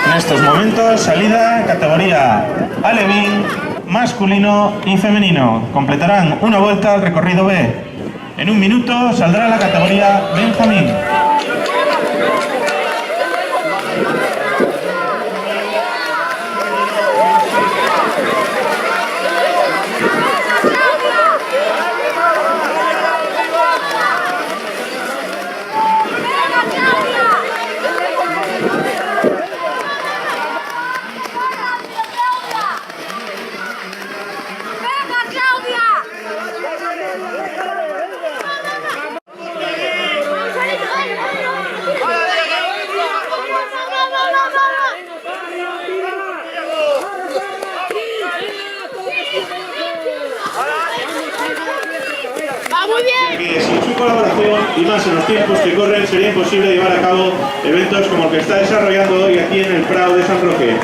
En estos momentos, salida categoría alevín, masculino y femenino. Completarán una vuelta al recorrido B. En un minuto saldrá la categoría benjamín. Muy bien. Que sin su colaboración y más en los tiempos que corren sería imposible llevar a cabo eventos como el que está desarrollando hoy aquí en el Prado de San Roque.